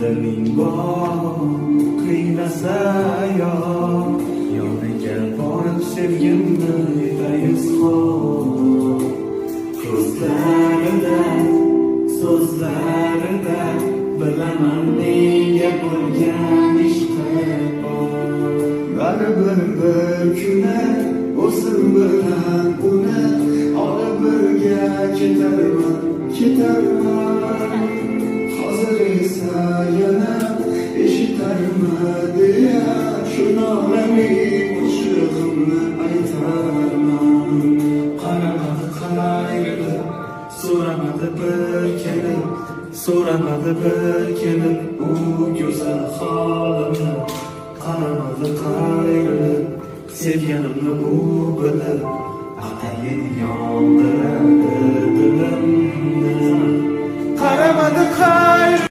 diling bor qiynasa yoniga borib sevgimni aytay izhor ko'zlarida so'zlarida bilaman menga bo'lgan ishqi bor baribir bir kuni o'zim bilan uni olib birga ketarman hozir esa yana eshitarman deya shu nolali qo'shig'imni aytarman qaramadi qayrilib so'ramadi bir kelib u go'zal holimni qaramadi qayrilib sevganimni u bilib atayin yondiradi dilimni qaramadi qayrilib